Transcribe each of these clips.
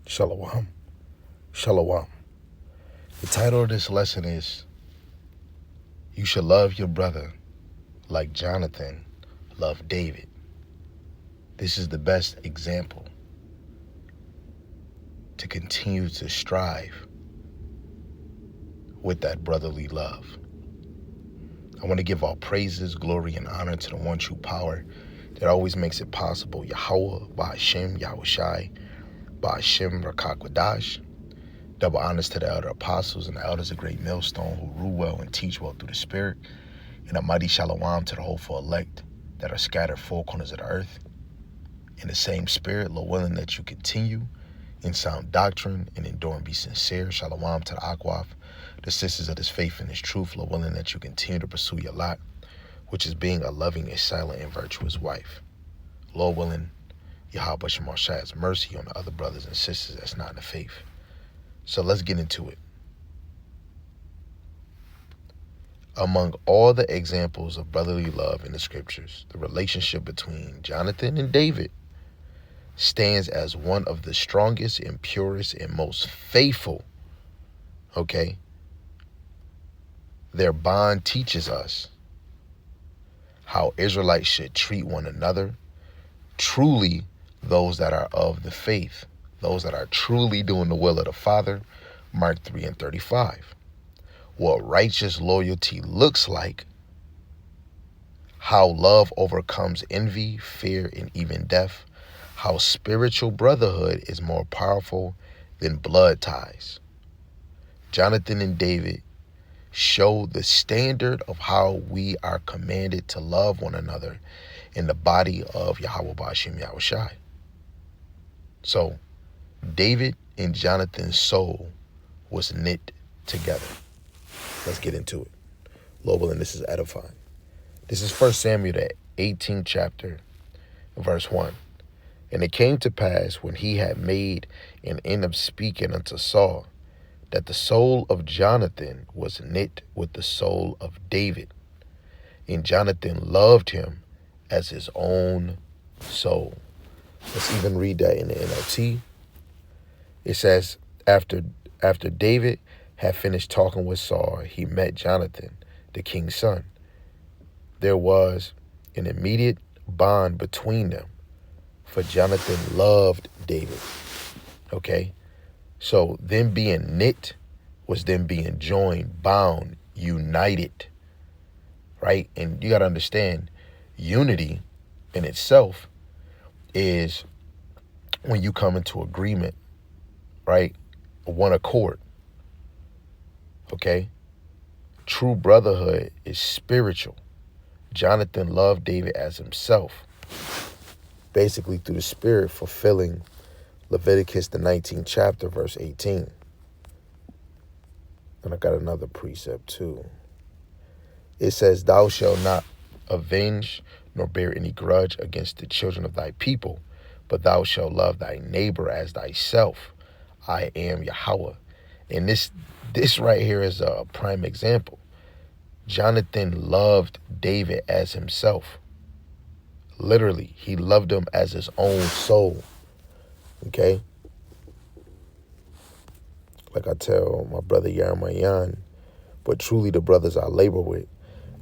Shalom. Shalom. The title of this lesson is You Should Love Your Brother Like Jonathan Loved David. This is the best example to continue to strive with that brotherly love. I want to give all praises, glory, and honor to the one true power that always makes it possible. Yahweh, Ba'ashem, Yahawashi, Ba'ashem, Rakakwadash. Double honors to the elder apostles and the elders of Great Millstone who rule well and teach well through the Spirit. And a mighty shalom to the hopeful elect that are scattered four corners of the earth. In the same spirit, Lord willing that you continue in sound doctrine and endure and be sincere. Shalom to the Akwaf, the sisters of this faith and this truth. Lord willing that you continue to pursue your lot, which is being a loving and silent and virtuous wife. Lord willing, Yahawashi has mercy on the other brothers and sisters that's not in the faith. So let's get into it. Among all the examples of brotherly love in the scriptures, the relationship between Jonathan and David stands as one of the strongest and purest and most faithful. Okay? Their bond teaches us how Israelites should treat one another. Truly, those that are of the faith, those that are truly doing the will of the Father, Mark 3:35. What righteous loyalty looks like, how love overcomes envy, fear, and even death, how spiritual brotherhood is more powerful than blood ties. Jonathan and David show the standard of how we are commanded to love one another in the body of Yahweh Ba'ashem Yahawashi. So, David and Jonathan's soul was knit together. Let's get into it. Lord willing, this is edifying. This is 1 Samuel, the 18th chapter, verse 1. And it came to pass when he had made an end of speaking unto Saul, that the soul of Jonathan was knit with the soul of David. And Jonathan loved him as his own soul. Let's even read that in the NLT. It says, after David had finished talking with Saul, he met Jonathan, the king's son. There was an immediate bond between them, for Jonathan loved David. Okay? So them being knit was them being joined, bound, united. Right? And you got to understand, unity in itself is when you come into agreement, right? One accord. Okay? True brotherhood is spiritual. Jonathan loved David as himself, basically through the Spirit, fulfilling Leviticus, the 19th chapter, verse 18. And I got another precept too. It says, thou shalt not avenge nor bear any grudge against the children of thy people, but thou shalt love thy neighbor as thyself. I am Yahweh. And this right here is a prime example. Jonathan loved David as himself. Literally, he loved him as his own soul. Okay? Like I tell my brother Yarmayan, but truly the brothers I labor with,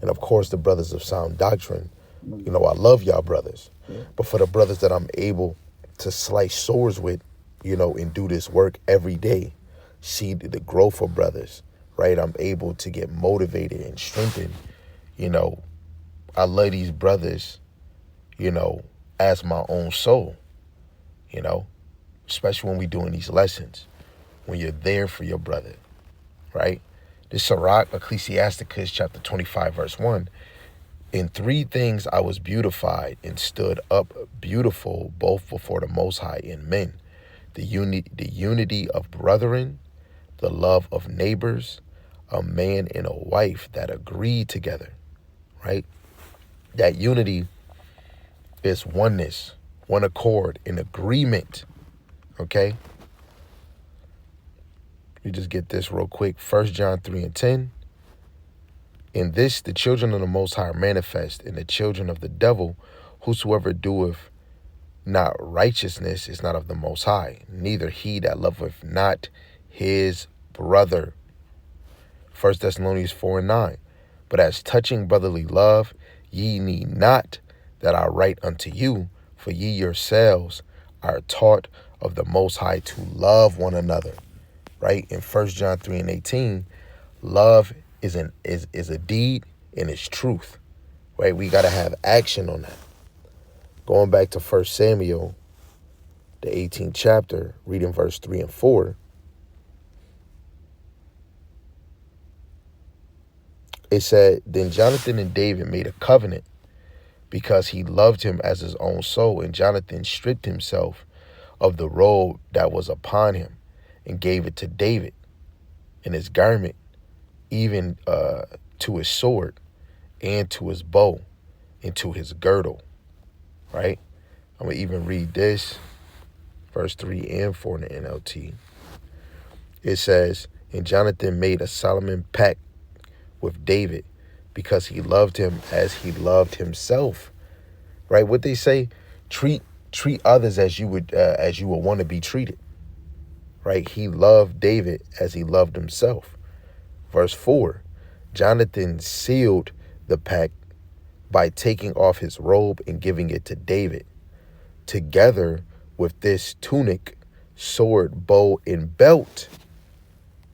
and of course the brothers of sound doctrine, you know, I love y'all brothers. But for the brothers that I'm able to slice swords with, you know, and do this work every day, see the growth of brothers, right? I'm able to get motivated and strengthened. You know, I love these brothers, you know, as my own soul, you know, especially when we doing these lessons, when you're there for your brother, right? This Sirach, Ecclesiasticus chapter 25, verse 1. In three things I was beautified and stood up beautiful, both before the Most High and men. The unity of brethren, the love of neighbors, a man and a wife that agree together, right? That unity is oneness, one accord, an agreement, okay? Let me just get this real quick. 1 John 3:10. In this the children of the Most High are manifest, and the children of the devil, whosoever doeth not righteousness is not of the Most High, neither he that loveth not his brother. 1 Thessalonians 4:9. But as touching brotherly love, ye need not that I write unto you, for ye yourselves are taught of the Most High to love one another. Right? In 1 John 3:18, love is a deed and it's truth. Right? We got to have action on that. Going back to 1 Samuel, the 18th chapter, reading verse 3 and 4, it said, Then Jonathan and David made a covenant because he loved him as his own soul. And Jonathan stripped himself of the robe that was upon him and gave it to David, and his garment, even to his sword and to his bow and to his girdle. Right? I'm going to even read this, verse 3 and 4 in the NLT. It says, And Jonathan made a solemn pact with David because he loved him as he loved himself. Right? What they say, treat others as you would want to be treated. Right? He loved David as he loved himself. Verse 4, Jonathan sealed the pact by taking off his robe and giving it to David, together with this tunic, sword, bow, and belt.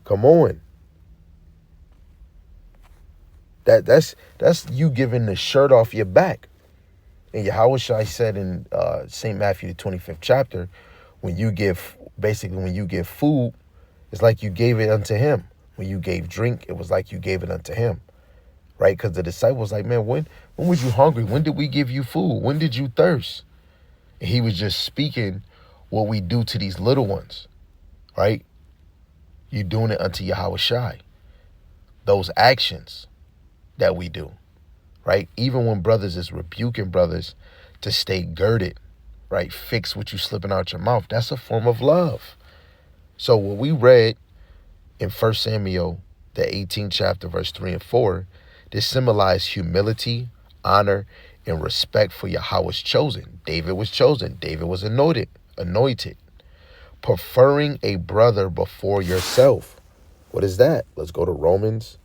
Come on. That's you giving the shirt off your back. And Yahawashi said in St. Matthew, the 25th chapter, when you give food, it's like you gave it unto him. When you gave drink, it was like you gave it unto him. Right? Because the disciples like, man, when was you hungry? When did we give you food? When did you thirst? And he was just speaking what we do to these little ones. Right? You doing it unto Yahawashi. Those actions that we do. Right? Even when brothers is rebuking brothers to stay girded, right? Fix what you slipping out your mouth. That's a form of love. So what we read in 1 Samuel, the 18th chapter, verse 3 and 4, this symbolized humility, honor, and respect for Yahweh's chosen. David was chosen. David was anointed. Preferring a brother before yourself. What is that? Let's go to Romans,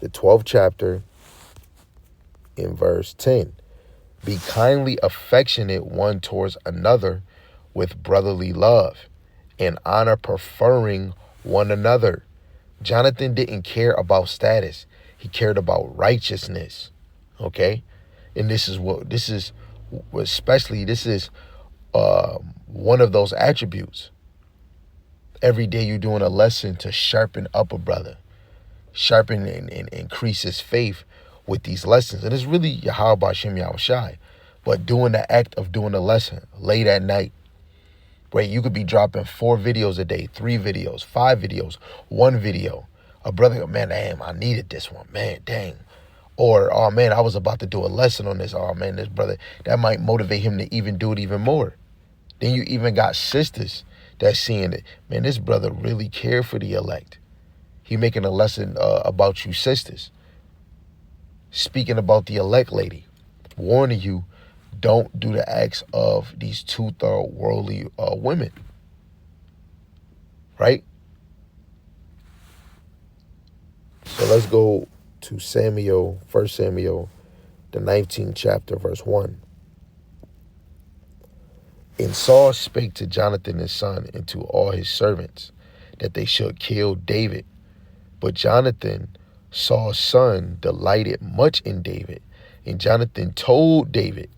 the 12th chapter, in verse 10. Be kindly affectionate one towards another with brotherly love and honor, preferring one another. Jonathan didn't care about status. He cared about righteousness. Okay? And this is one of those attributes. Every day you're doing a lesson to sharpen up a brother. Sharpen and increase his faith with these lessons. And it's really Yahawashi. But doing the act of doing a lesson late at night, where you could be dropping 4 videos a day, 3 videos, 5 videos, 1 video. A brother, man, damn, I needed this one, man, dang. Or, oh man, I was about to do a lesson on this. Oh man, this brother, that might motivate him to even do it even more. Then you even got sisters that's seeing it. Man, this brother really cared for the elect. He making a lesson about you sisters. Speaking about the elect lady. Warning you, don't do the acts of these 2-third worldly women. Right? So let's go to 1 Samuel, the 19th chapter, verse 1. And Saul spake to Jonathan his son and to all his servants that they should kill David. But Jonathan, Saul's son, delighted much in David. And Jonathan told David,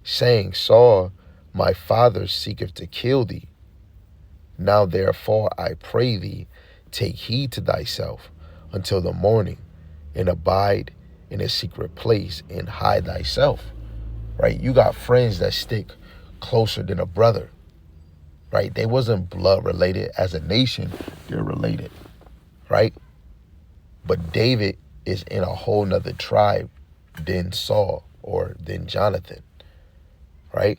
saying, Saul, my father seeketh to kill thee. Now therefore I pray thee, take heed to thyself until the morning, and abide in a secret place and hide thyself. Right? You got friends that stick closer than a brother. Right? They wasn't blood related. As a nation, they're related. Right? But David is in a whole nother tribe than Saul or than Jonathan. Right?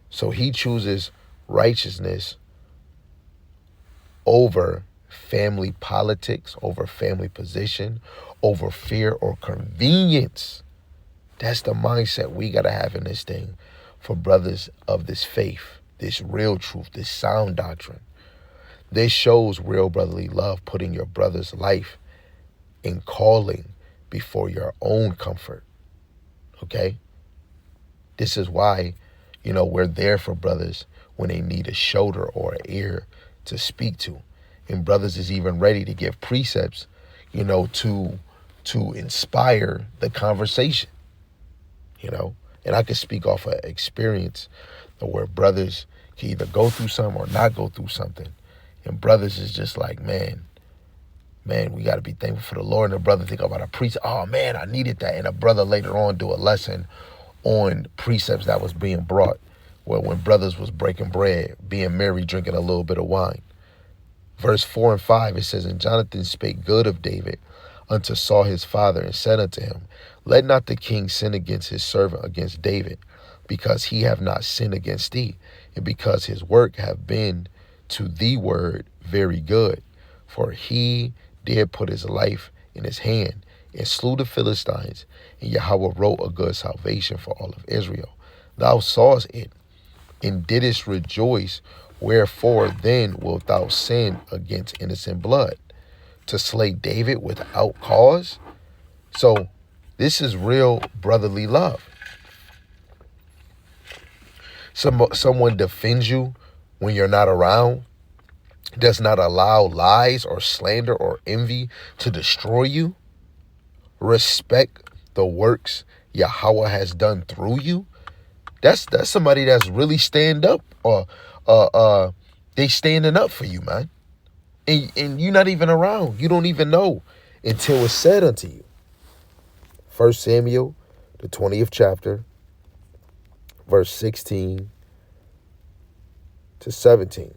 So he chooses righteousness over family politics, over family position, over fear or convenience. That's the mindset we got to have in this thing. for brothers of this faith, this real truth, this sound doctrine. This shows real brotherly love, putting your brother's life in calling before your own comfort. Okay? This is why, we're there for brothers when they need a shoulder or an ear to speak to. And brothers is even ready to give precepts, to inspire the conversation, And I can speak off of experience where brothers can either go through something or not go through something. And brothers is just like, man, we got to be thankful for the Lord. And the brother think about a precept. Oh, man, I needed that. And a brother later on do a lesson on precepts that was being brought. Well, when brothers was breaking bread, being merry, drinking a little bit of wine. Verse 4 and 5, it says, And Jonathan spake good of David unto Saul his father, and said unto him, Let not the king sin against his servant, against David, because he have not sinned against thee, and because his work have been to thee word very good. For he did put his life in his hand, and slew the Philistines, and Yahweh wrote a good salvation for all of Israel. Thou sawest it, and didst rejoice, wherefore then wilt thou sin against innocent blood, to slay David without cause? So this is real brotherly love. Someone defends you when you're not around, does not allow lies or slander or envy to destroy you. Respect the works Yahweh has done through you. That's somebody that's really stand up, or they standing up for you, man. And you're not even around. You don't even know until it's said unto you. 1 Samuel, the 20th chapter, verse 16 to 17.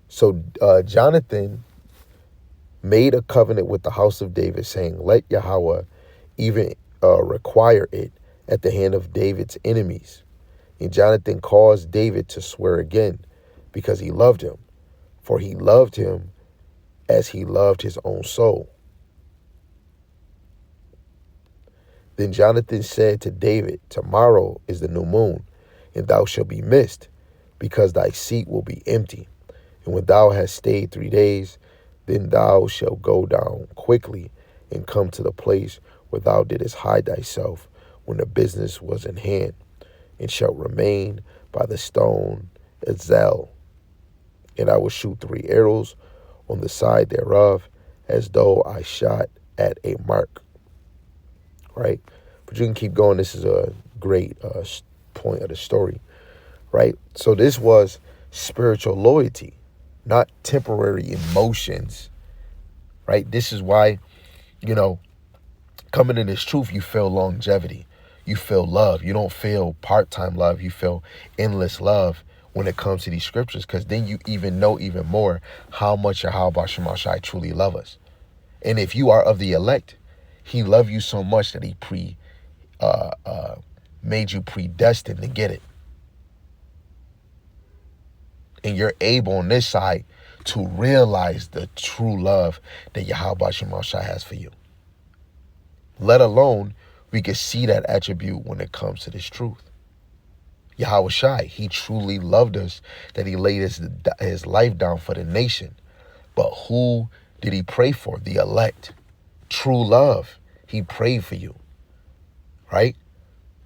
So Jonathan made a covenant with the house of David, saying, Let Yahweh even require it at the hand of David's enemies. And Jonathan caused David to swear again, because he loved him, for he loved him as he loved his own soul. Then Jonathan said to David, Tomorrow is the new moon, and thou shalt be missed, because thy seat will be empty. And when thou hast stayed 3 days, then thou shalt go down quickly and come to the place where thou didst hide thyself when the business was in hand, and shalt remain by the stone Ezel. And I will shoot 3 arrows on the side thereof, as though I shot at a mark. Right? But you can keep going. This is a great point of the story. Right? So this was spiritual loyalty, not temporary emotions. Right? This is why, coming in this truth, you feel longevity. You feel love. You don't feel part-time love. You feel endless love when it comes to these scriptures, because then you know even more how much Yahawashi truly love us. And if you are of the elect, he loved you so much that he made you predestined to get it. And you're able on this side to realize the true love that Yahawashi has for you. Let alone, we can see that attribute when it comes to this truth. Yahawashi, he truly loved us, that he laid his life down for the nation. But who did he pray for? The elect. True love. He prayed for you. Right?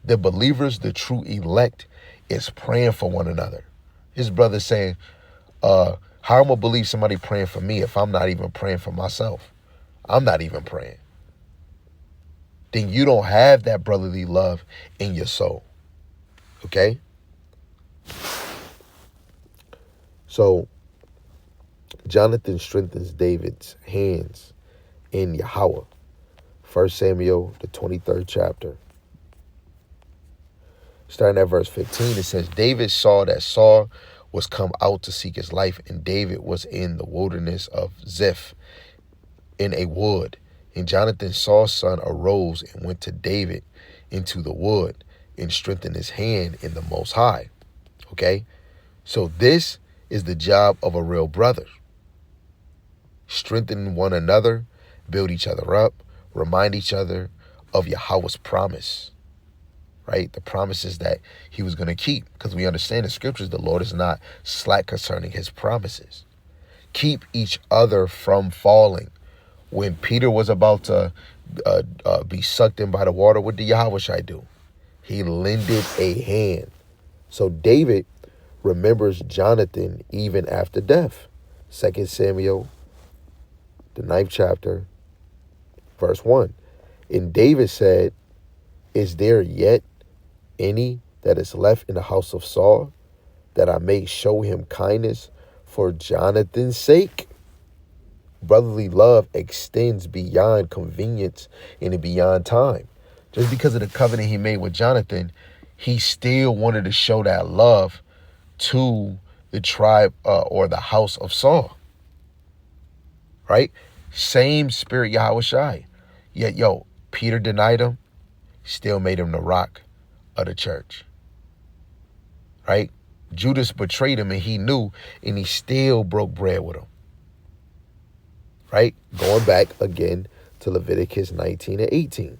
The believers, the true elect, is praying for one another. His brother saying, how am I going to believe somebody praying for me if I'm not even praying for myself? I'm not even praying. Then you don't have that brotherly love in your soul. Okay? So, Jonathan strengthens David's hands in Yahweh. 1 Samuel, the 23rd chapter. Starting at verse 15, it says, David saw that Saul was come out to seek his life, and David was in the wilderness of Ziph in a wood. And Jonathan, Saul's son, arose and went to David into the wood and strengthened his hand in the Most High. Okay? So this is the job of a real brother. Strengthen one another, build each other up, remind each other of Yahweh's promise. right? The promises that he was going to keep, because we understand in scriptures the Lord is not slack concerning his promises. Keep each other from falling. When Peter was about to be sucked in by the water, what did Yahawashi do? He lended a hand. So David remembers Jonathan even after death. 2 Samuel, the 9th chapter, verse 1. And David said, is there yet any that is left in the house of Saul, that I may show him kindness for Jonathan's sake? Brotherly love extends beyond convenience and beyond time. Just because of the covenant he made with Jonathan, he still wanted to show that love to the tribe or the house of Saul. Right? Same spirit Yahawashi. Yet, Peter denied him, still made him the rock of the church. Right? Judas betrayed him and he knew, and he still broke bread with him. Right? Going back again to Leviticus 19 and 18.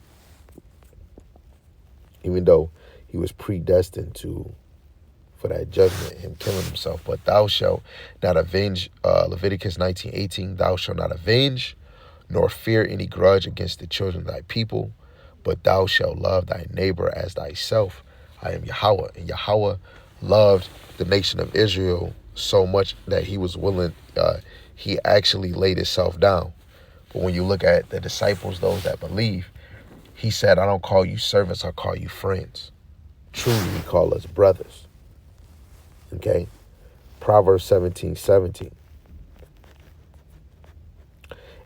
Even though he was predestined for that judgment, him killing himself. But thou shalt not avenge, Leviticus 19:18, thou shalt not avenge, nor fear any grudge against the children of thy people, but thou shalt love thy neighbor as thyself. I am Yahweh. And Yahweh loved the nation of Israel so much that he was willing, he actually laid himself down. But when you look at the disciples, those that believe, he said, I don't call you servants, I call you friends. Truly, we call us brothers. Okay? Proverbs 17:17.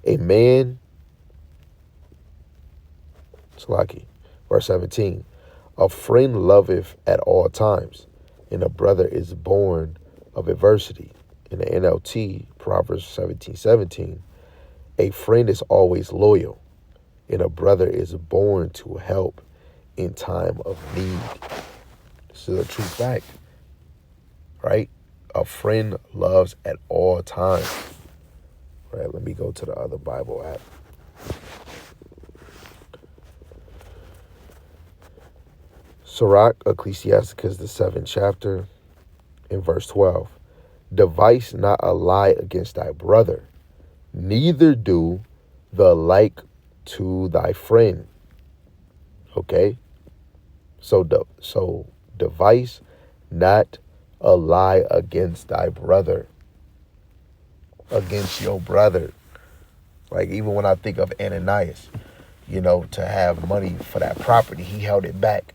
A man, it's lucky. Verse 17. A friend loveth at all times, and a brother is born of adversity. In the NLT, Proverbs 17:17. A friend is always loyal, and a brother is born to help in time of need. This is a true fact, right? A friend loves at all times. Right, let me go to the other Bible app. Sirach, Ecclesiasticus, the 7th chapter, in verse 12. Device not a lie against thy brother, neither do the like to thy friend. Okay? So device not a lie against thy brother. Against your brother. Like, even when I think of Ananias, to have money for that property, he held it back.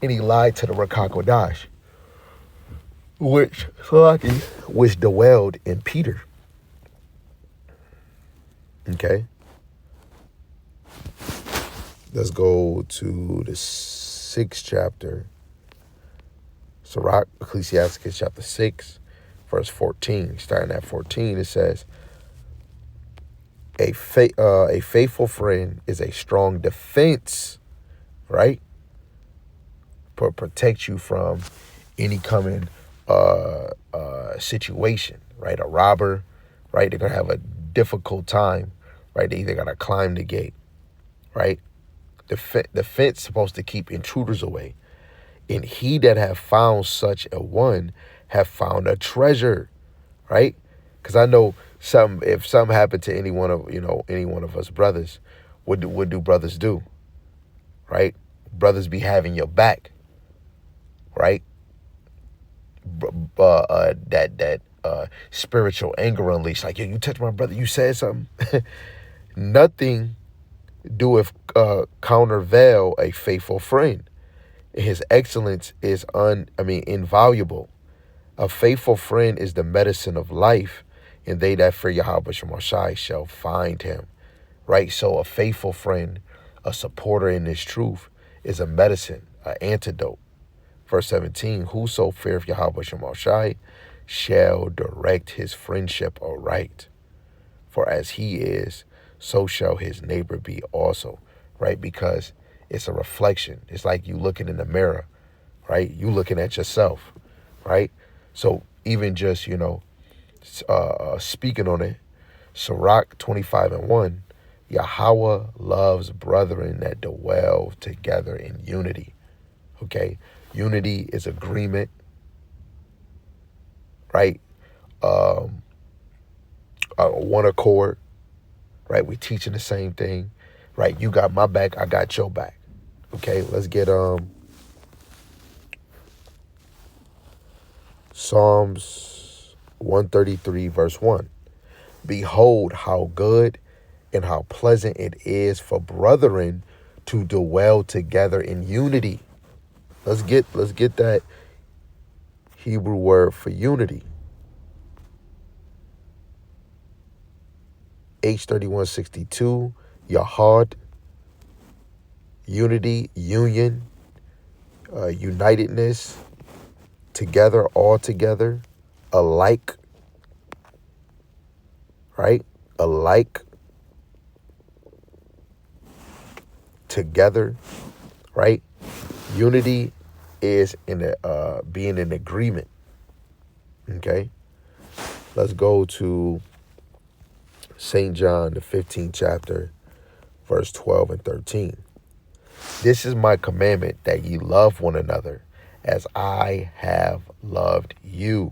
And he lied to the Rakakodash, which dwelled in Peter. Okay? Let's go to the 6th chapter. Sirach, Ecclesiasticus chapter 6, verse 14. Starting at 14, it says, a faithful friend is a strong defense, right? To protect you from any coming situation, right? A robber, right? They're going to have a difficult time, right? They either got to climb the gate, right? The fence supposed to keep intruders away. And he that have found such a one have found a treasure, right? Because I know if something happened to any one of us brothers, what do brothers do, right? Brothers be having your back, right? That spiritual anger unleashed, like, yo, you touched my brother, you said something. Nothing doeth countervail a faithful friend. His excellence is invaluable. A faithful friend is the medicine of life, and they that fear Yahawashi shall find him. Right? So a faithful friend, a supporter in this truth, is a medicine, an antidote. Verse 17, whoso feareth Yahawashi shall direct his friendship aright. For as he is, so shall his neighbor be also. Right? Because it's a reflection. It's like you looking in the mirror, right? You looking at yourself, right? So even just, speaking on it, Sirach 25:1, Yahweh loves brethren that dwell together in unity. Okay. Unity is agreement, right? One accord, right? We teaching the same thing, right? You got my back, I got your back. Okay, let's get Psalms 133 verse 1. Behold how good and how pleasant it is for brethren to dwell together in unity. Let's get that Hebrew word for unity. H3162, Yahad, unity, union, unitedness, together, all together, alike, right? Alike, together, right? Unity is in being in agreement. Okay, let's go to St. John, the 15th chapter, verse 12 and 13. This is my commandment, that ye love one another as I have loved you.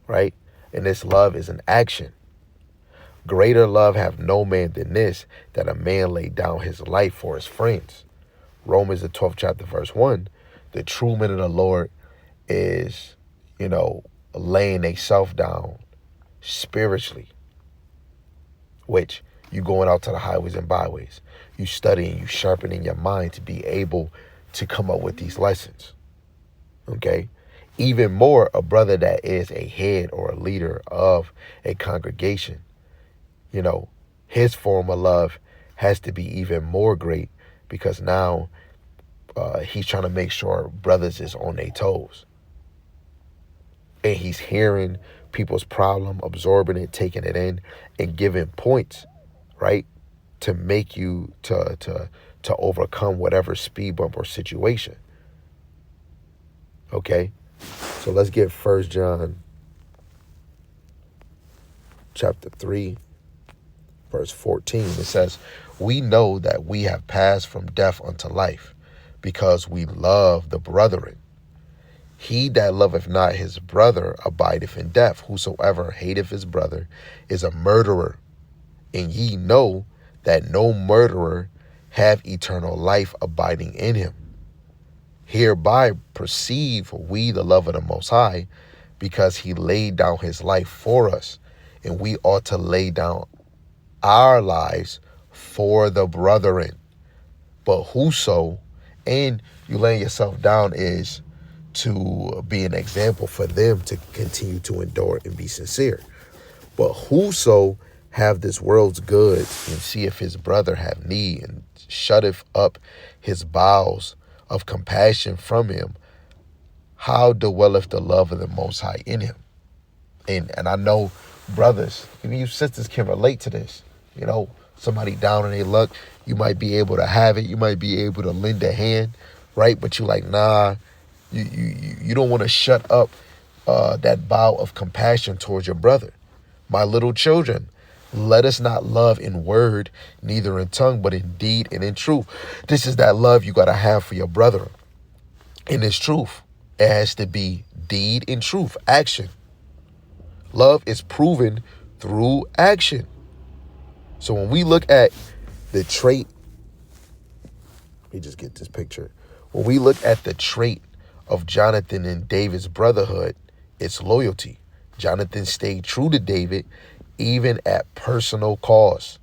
Right? And this love is an action. Greater love have no man than this, that a man lay down his life for his friends. Romans, the 12th chapter, verse 1. The true men of the Lord is, laying a self down spiritually, which you going out to the highways and byways. You studying, you sharpening your mind to be able to come up with these lessons. Okay? Even more, a brother that is a head or a leader of a congregation, his form of love has to be even more great, because now he's trying to make sure brothers is on their toes. And he's hearing people's problem, absorbing it, taking it in, and giving points, right, to make you to overcome whatever speed bump or situation. Okay, so let's get 1 John chapter 3, verse 14. It says, we know that we have passed from death unto life, because we love the brethren. He that loveth not his brother abideth in death. Whosoever hateth his brother is a murderer. And ye know that no murderer have eternal life abiding in him. Hereby perceive we the love of the Most High, because he laid down his life for us, and we ought to lay down our lives for the brethren. But whoso, and you laying yourself down is to be an example for them to continue to endure and be sincere. But whoso have this world's goods, and seeth his brother have need, and shutteth up his bowels of compassion from him, how dwelleth the love of the Most High in him? And I know brothers, even you sisters, can relate to this. Somebody down in their luck, you might be able to have it, you might be able to lend a hand, right? But you like, nah, you don't want to shut up that bow of compassion towards your brother. My little children, let us not love in word, neither in tongue, but in deed and in truth. This is that love you got to have for your brother. And it's truth. It has to be deed and truth, action. Love is proven through action. So when we look at the trait, let me just get this picture. When we look at the trait of Jonathan and David's brotherhood, it's loyalty. Jonathan stayed true to David, even at personal cost,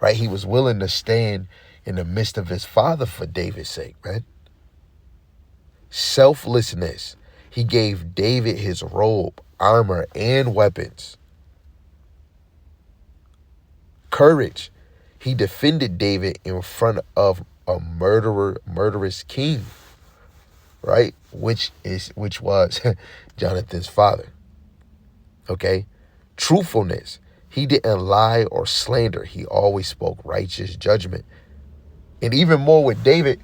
right? He was willing to stand in the midst of his father for David's sake, right? Selflessness. He gave David his robe, armor, and weapons. Courage. He defended David in front of a murderous king, right? Which was Jonathan's father. Okay? Truthfulness. He didn't lie or slander. He always spoke righteous judgment. And even more with David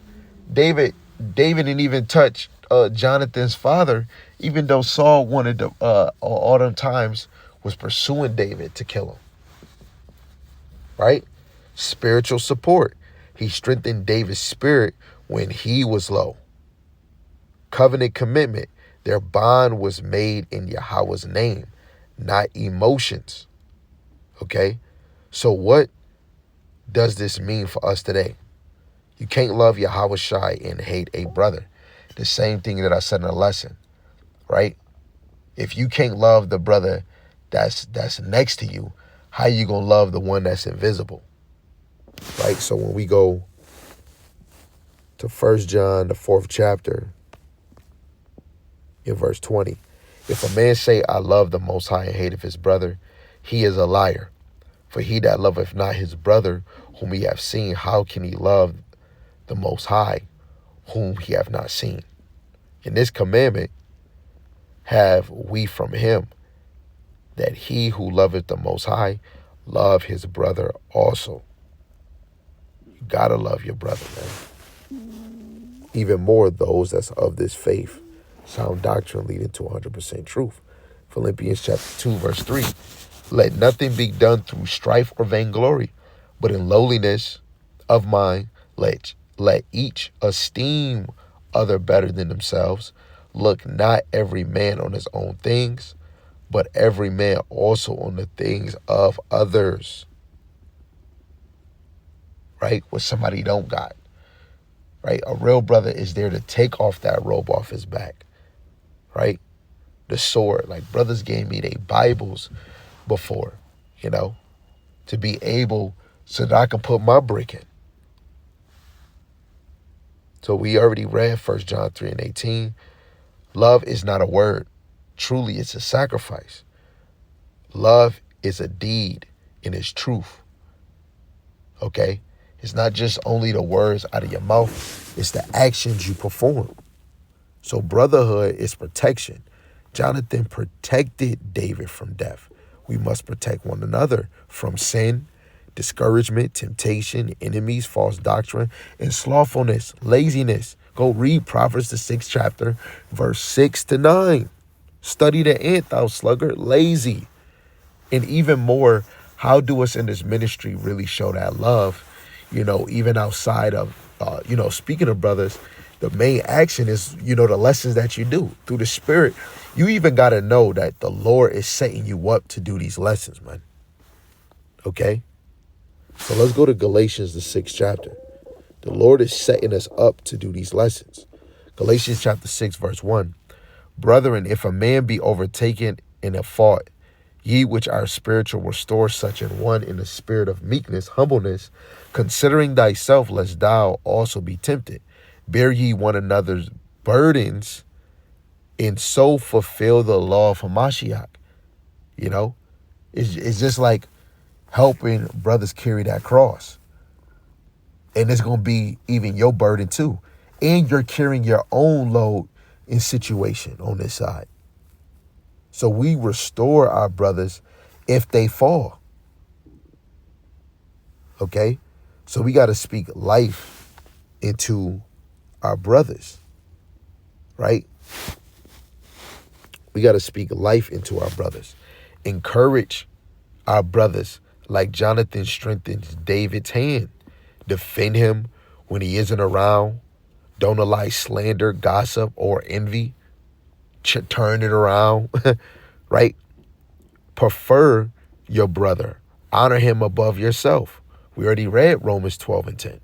didn't even touch Jonathan's father, even though Saul wanted to, all them times was pursuing David to kill him. Right? Spiritual support. He strengthened David's spirit when he was low. Covenant commitment. Their bond was made in Yahweh's name, not emotions. Okay? So what does this mean for us today? You can't love Yahawashi and hate a brother. The same thing that I said in the lesson, right? If you can't love the brother that's next to you, how you gonna love the one that's invisible? Right? So when we go to 1 John, the 4th chapter, in verse 20, if a man say, I love the Most High and hateth his brother, he is a liar. For he that loveth not his brother whom he hath seen, how can he love the Most High whom he hath not seen? And this commandment have we from him, that he who loveth the Most High love his brother also. You gotta love your brother, man. Even more those that's of this faith. Sound doctrine leading to 100% truth. Philippians chapter 2, verse 3. Let nothing be done through strife or vainglory, but in lowliness of mind, let each esteem other better than themselves. Look not every man on his own things, but every man also on the things of others. Right? What somebody don't got. Right? A real brother is there to take off that robe off his back. Right? The sword. Like brothers gave me their Bibles before, to be able so that I can put my brick in. So we already read 1 John 3 and 18. Love is not a word. Truly, it's a sacrifice. Love is a deed and it's truth. Okay? It's not just only the words out of your mouth. It's the actions you perform. So brotherhood is protection. Jonathan protected David from death. We must protect one another from sin, discouragement, temptation, enemies, false doctrine, and slothfulness, laziness. Go read Proverbs the 6th chapter, verse 6 to 9. Study the ant, thou sluggard, lazy. And even more, how do us in this ministry really show that love? Even outside of, speaking of brothers, the main action is, the lessons that you do through the Spirit. You even got to know that the Lord is setting you up to do these lessons, man. Okay? So let's go to Galatians, the 6th chapter. The Lord is setting us up to do these lessons. Galatians chapter 6, verse 1. Brethren, if a man be overtaken in a fault, ye which are spiritual restore such an one in the spirit of meekness, humbleness, considering thyself, lest thou also be tempted. Bear ye one another's burdens, and so fulfill the law of Hamashiach. It's just like helping brothers carry that cross. And it's going to be even your burden too. And you're carrying your own load in situation on this side. So we restore our brothers if they fall. Okay? So we got to speak life into our brothers. Right? We got to speak life into our brothers. Encourage our brothers like Jonathan strengthens David's hand. Defend him when he isn't around. Don't allow slander, gossip, or envy. Turn it around, right? Prefer your brother. Honor him above yourself. We already read Romans 12 and 10.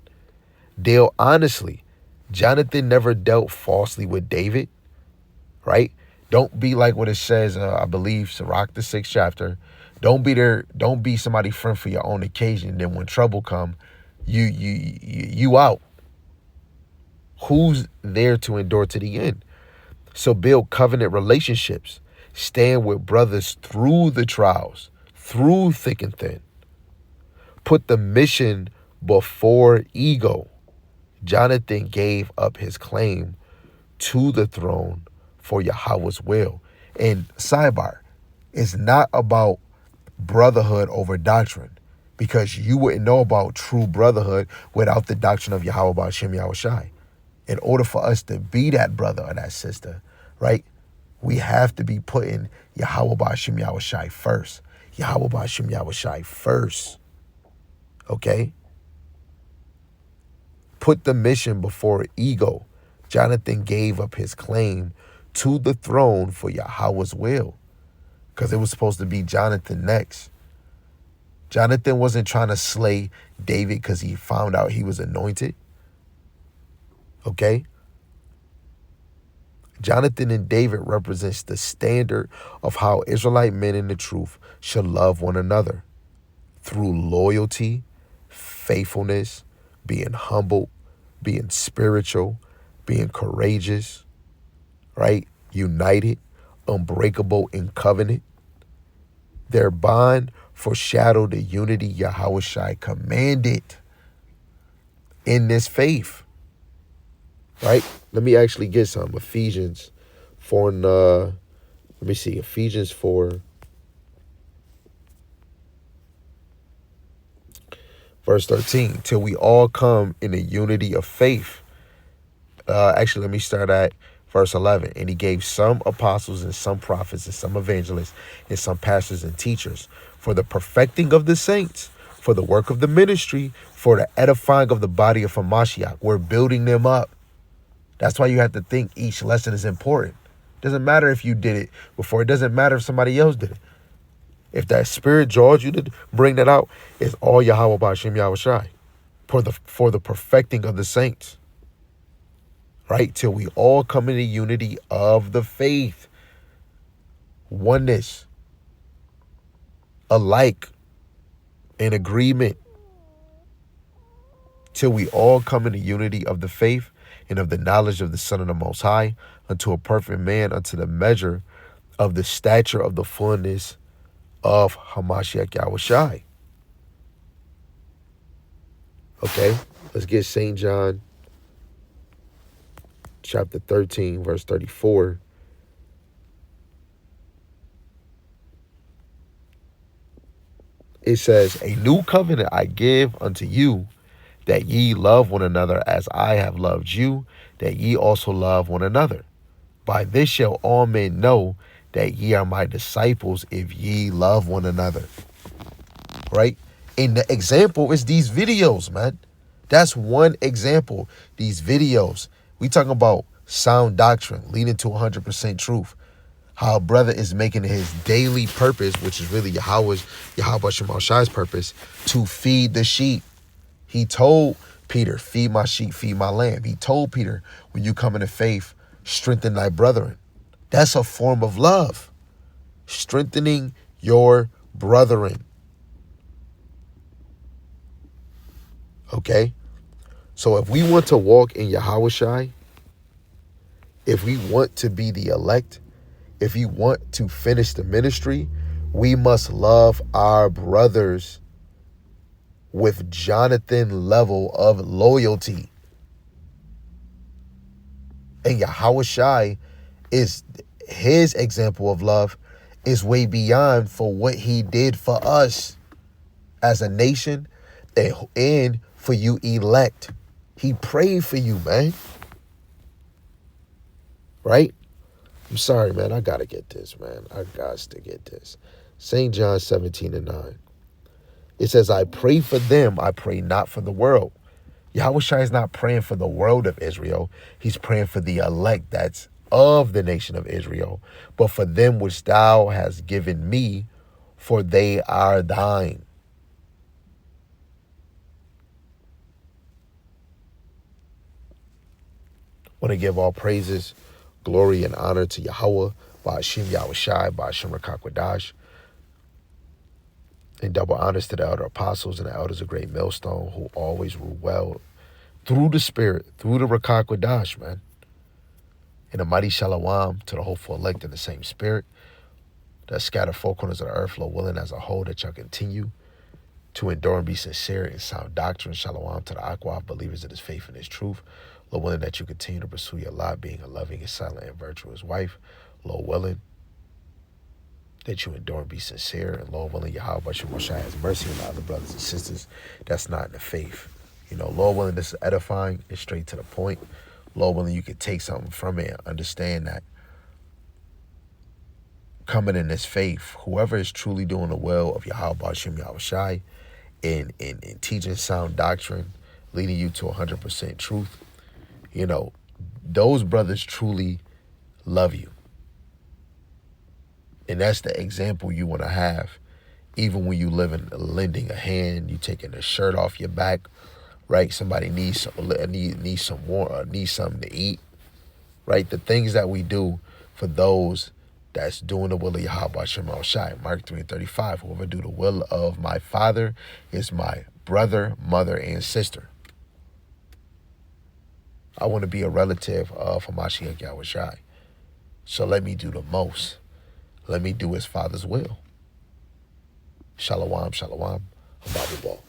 Deal honestly. Jonathan never dealt falsely with David, right? Don't be like what it says, I believe, Sirach, the 6th chapter. Don't be somebody's friend for your own occasion. And then when trouble come, you out. Who's there to endure to the end? So build covenant relationships. Stand with brothers through the trials, through thick and thin. Put the mission before ego. Jonathan gave up his claim to the throne for Yahweh's will. And sidebar, it's not about brotherhood over doctrine, because you wouldn't know about true brotherhood without the doctrine of Yahweh Ba'ashem Yahawashi. In order for us to be that brother or that sister, right, we have to be putting Yahweh Ba'ashem Yahawashi first. Yahweh Ba'ashem Yahawashi first. Okay? Put the mission before ego. Jonathan gave up his claim to the throne for Yahweh's will, because it was supposed to be Jonathan next. Jonathan wasn't trying to slay David because he found out he was anointed. Okay? Jonathan and David represents the standard of how Israelite men in the truth should love one another through loyalty, faithfulness, being humble, being spiritual, being courageous, right? United, unbreakable in covenant. Their bond foreshadowed the unity Yahawashi commanded in this faith, right? Let me actually get some. Ephesians 4 and let me see, Ephesians 4 verse 13, till we all come in the unity of faith. Actually, let me start at verse 11. And he gave some apostles and some prophets and some evangelists and some pastors and teachers for the perfecting of the saints, for the work of the ministry, for the edifying of the body of Hamashiach. We're building them up. That's why you have to think each lesson is important. It doesn't matter if you did it before. It doesn't matter if somebody else did it. If that spirit draws you to bring that out, it's all Yahweh B'Hashem Yahawashi for the perfecting of the saints. Right? Till we all come in the unity of the faith. Oneness. Alike. In agreement. Till we all come in the unity of the faith and of the knowledge of the Son of the Most High, unto a perfect man, unto the measure of the stature of the fullness of Hamashiach Yahawashi. Okay, let's get St. John chapter 13, verse 34. It says, a new covenant I give unto you, that ye love one another as I have loved you, that ye also love one another. By this shall all men know that ye are my disciples, if ye love one another. Right? And the example is these videos, man. That's one example. These videos. We talking about sound doctrine, leading to 100% truth. How a brother is making his daily purpose, which is really Yahweh Shemashai's purpose, to feed the sheep. He told Peter, feed my sheep, feed my lamb. He told Peter, when you come into faith, strengthen thy brethren. That's a form of love. Strengthening your brethren. Okay? So if we want to walk in Yahawashi, if we want to be the elect, if we want to finish the ministry, we must love our brothers with Jonathan level of loyalty. And Yahawashi is his example of love is way beyond for what he did for us as a nation and for you elect. He prayed for you, man. Right? I'm sorry, man. I got to get this, man. I got to get this. St. John 17 and 9. It says, I pray for them. I pray not for the world. Yahawashi is not praying for the world of Israel. He's praying for the elect that's of the nation of Israel. But for them which thou hast given me, for they are thine. Want to give all praises, glory, and honor to Yahweh, Ba'ashim Yahawashi, Ba'ashim Rakakwadash, and double honors to the elder apostles and the elders of Great Millstone who always rule well through the Spirit, through the Rakakwadash, man. And a mighty shalom to the hopeful elect in the same Spirit that scatter four corners of the earth, Lord willing, as a whole, that y'all continue to endure and be sincere in sound doctrine. Shalom to the Aqua believers in his faith and his truth. Lord willing, that you continue to pursue your lot, being a loving and silent and virtuous wife. Lord willing, that you endure and be sincere. And Lord willing, Yahweh Shemashai has mercy on the other brothers and sisters that's not in the faith. You know, Lord willing, this is edifying and straight to the point. Lord willing, you can take something from it and understand that coming in this faith, whoever is truly doing the will of Yahweh B'Hashem Yahawashi in teaching sound doctrine, leading you to 100% truth, you know, those brothers truly love you. And that's the example you want to have. Even when you lending a hand, you taking a shirt off your back, right? Somebody needs something to eat, right? The things that we do for those that's doing the will of Yahawashi. Mark 3:35. Whoever do the will of my Father is my brother, mother, and sister. I want to be a relative of Hamashiach Yahawashi. So let me do the most. Let me do his Father's will. Shalom, shalom. Abba Ball.